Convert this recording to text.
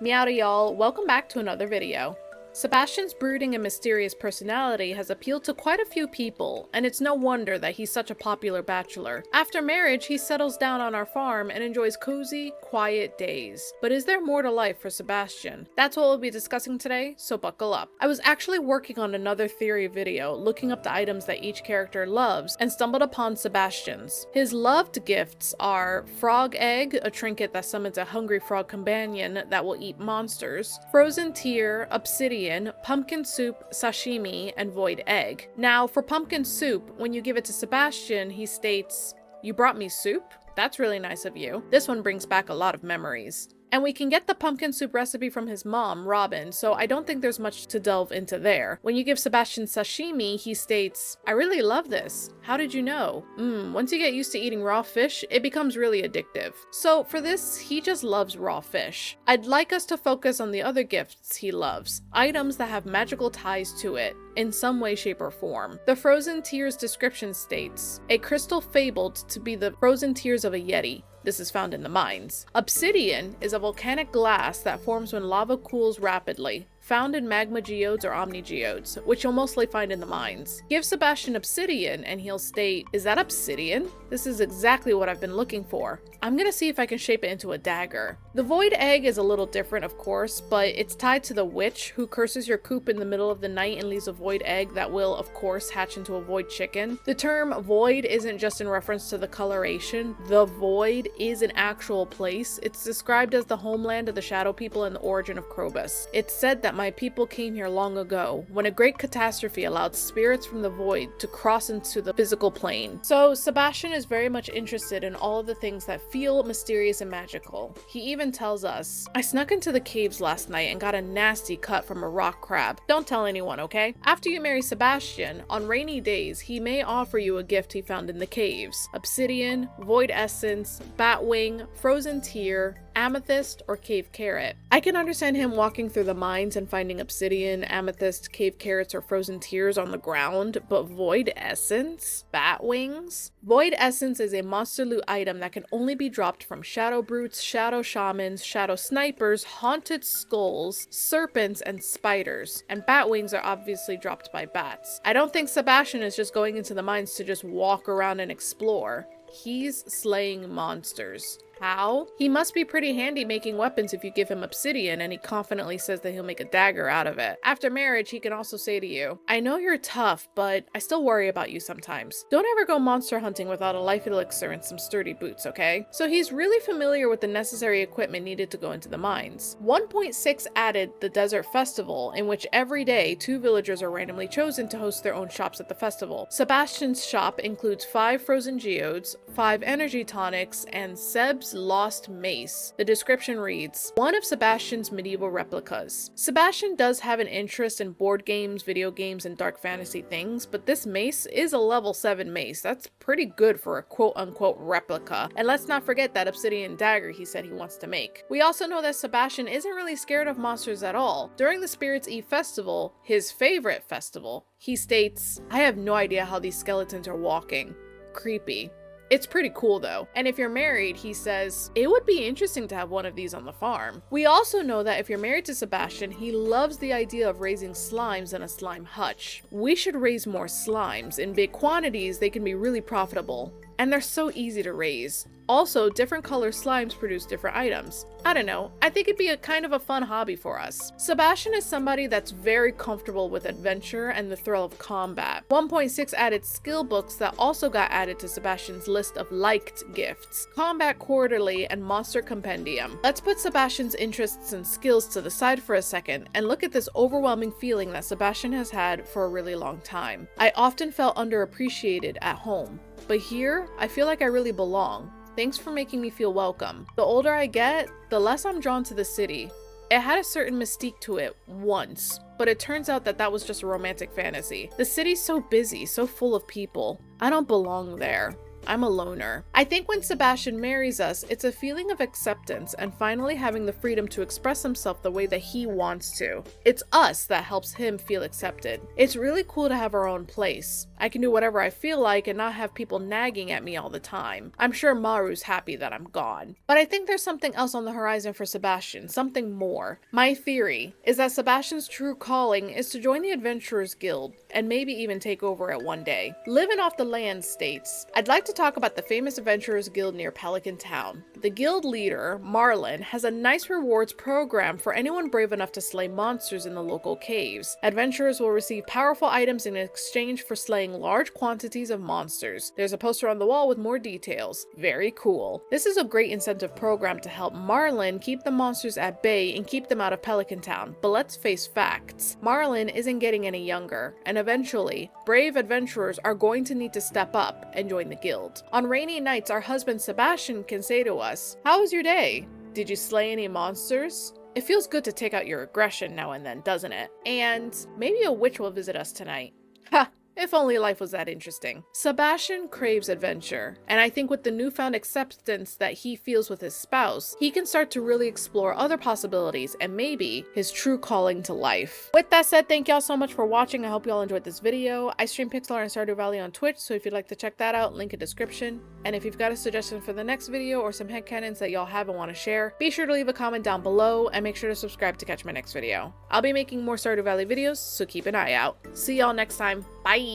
Meowdy y'all, welcome back to another video. Sebastian's brooding and mysterious personality has appealed to quite a few people, and it's no wonder that he's such a popular bachelor. After marriage, he settles down on our farm and enjoys cozy, quiet days. But is there more to life for Sebastian? That's what we'll be discussing today, so buckle up. I was actually working on another theory video, looking up the items that each character loves, and stumbled upon Sebastian's. His loved gifts are frog egg, a trinket that summons a hungry frog companion that will eat monsters, frozen tear, obsidian, pumpkin soup, sashimi, and void egg. Now, for pumpkin soup, when you give it to Sebastian, he states, "You brought me soup? That's really nice of you." This one brings back a lot of memories. And we can get the pumpkin soup recipe from his mom, Robin, so I don't think there's much to delve into there. When you give Sebastian sashimi, he states, "I really love this. How did you know? Once you get used to eating raw fish, it becomes really addictive." So for this, he just loves raw fish. I'd like us to focus on the other gifts he loves, items that have magical ties to it, in some way, shape, or form. The frozen tears description states, "A crystal fabled to be the frozen tears of a yeti." This is found in the mines. Obsidian is a volcanic glass that forms when lava cools rapidly, found in magma geodes or omnigeodes, which you'll mostly find in the mines. Give Sebastian obsidian and he'll state, "Is that obsidian? This is exactly what I've been looking for. I'm gonna see if I can shape it into a dagger." The void egg is a little different, of course, but it's tied to the witch who curses your coop in the middle of the night and leaves a void egg that will, of course, hatch into a void chicken. The term void isn't just in reference to the coloration. The void is an actual place. It's described as the homeland of the shadow people and the origin of Krobus. It's said that my people came here long ago, when a great catastrophe allowed spirits from the void to cross into the physical plane. So Sebastian is very much interested in all of the things that feel mysterious and magical. He even tells us, "I snuck into the caves last night and got a nasty cut from a rock crab. Don't tell anyone, okay?" After you marry Sebastian, on rainy days, he may offer you a gift he found in the caves: obsidian, void essence, batwing, frozen tear, amethyst, or cave carrot. I can understand him walking through the mines and finding obsidian, amethyst, cave carrots, or frozen tears on the ground, but void essence? Bat wings? Void essence is a monster loot item that can only be dropped from shadow brutes, shadow shamans, shadow snipers, haunted skulls, serpents, and spiders. And bat wings are obviously dropped by bats. I don't think Sebastian is just going into the mines to just walk around and explore. He's slaying monsters. How? He must be pretty handy making weapons if you give him obsidian, and he confidently says that he'll make a dagger out of it. After marriage, he can also say to you, "I know you're tough, but I still worry about you sometimes. Don't ever go monster hunting without a life elixir and some sturdy boots, okay?" So he's really familiar with the necessary equipment needed to go into the mines. 1.6 added the Desert Festival, in which every day 2 villagers are randomly chosen to host their own shops at the festival. Sebastian's shop includes 5 frozen geodes, 5 energy tonics, and Seb's lost mace. The description reads, "One of Sebastian's medieval replicas." Sebastian does have an interest in board games, video games, and dark fantasy things, but this mace is a level 7 mace. That's pretty good for a quote-unquote replica. And let's not forget that obsidian dagger he said he wants to make. We also know that Sebastian isn't really scared of monsters at all. During the Spirits Eve festival, his favorite festival, he states, "I have no idea how these skeletons are walking. Creepy." It's pretty cool though. And if you're married, he says, "It would be interesting to have one of these on the farm." We also know that if you're married to Sebastian, he loves the idea of raising slimes in a slime hutch. We should raise more slimes. In big quantities, they can be really profitable. And they're so easy to raise. Also, different color slimes produce different items. I don't know, I think it'd be a kind of a fun hobby for us. Sebastian is somebody that's very comfortable with adventure and the thrill of combat. 1.6 added skill books that also got added to Sebastian's list of liked gifts: Combat Quarterly and Monster Compendium. Let's put Sebastian's interests and skills to the side for a second and look at this overwhelming feeling that Sebastian has had for a really long time. "I often felt underappreciated at home, but here, I feel like I really belong. Thanks for making me feel welcome. The older I get, the less I'm drawn to the city. It had a certain mystique to it once, but it turns out that that was just a romantic fantasy. The city's so busy, so full of people. I don't belong there. I'm a loner. I think when Sebastian marries us, it's a feeling of acceptance and finally having the freedom to express himself the way that he wants to. It's us that helps him feel accepted. It's really cool to have our own place. I can do whatever I feel like and not have people nagging at me all the time. I'm sure Maru's happy that I'm gone. But I think there's something else on the horizon for Sebastian, something more. My theory is that Sebastian's true calling is to join the Adventurers Guild and maybe even take over it one day. Living off the land states, I'd like to talk about the famous Adventurers Guild near Pelican Town. The guild leader, Marlin, has a nice rewards program for anyone brave enough to slay monsters in the local caves. Adventurers will receive powerful items in exchange for slaying large quantities of monsters. There's a poster on the wall with more details. Very cool. This is a great incentive program to help Marlin keep the monsters at bay and keep them out of Pelican Town. But let's face facts. Marlin isn't getting any younger, and eventually, brave adventurers are going to need to step up and join the guild. On rainy nights, our husband Sebastian can say to us, "How was your day? Did you slay any monsters?" It feels good to take out your aggression now and then, doesn't it? And maybe a witch will visit us tonight. Ha! If only life was that interesting. Sebastian craves adventure, and I think with the newfound acceptance that he feels with his spouse, he can start to really explore other possibilities and maybe his true calling to life. With that said, thank y'all so much for watching. I hope y'all enjoyed this video. I stream Pixel Art and Stardew Valley on Twitch, so if you'd like to check that out, link in description. And if you've got a suggestion for the next video or some headcanons that y'all have and want to share, be sure to leave a comment down below and make sure to subscribe to catch my next video. I'll be making more Stardew Valley videos, so keep an eye out. See y'all next time. Bye!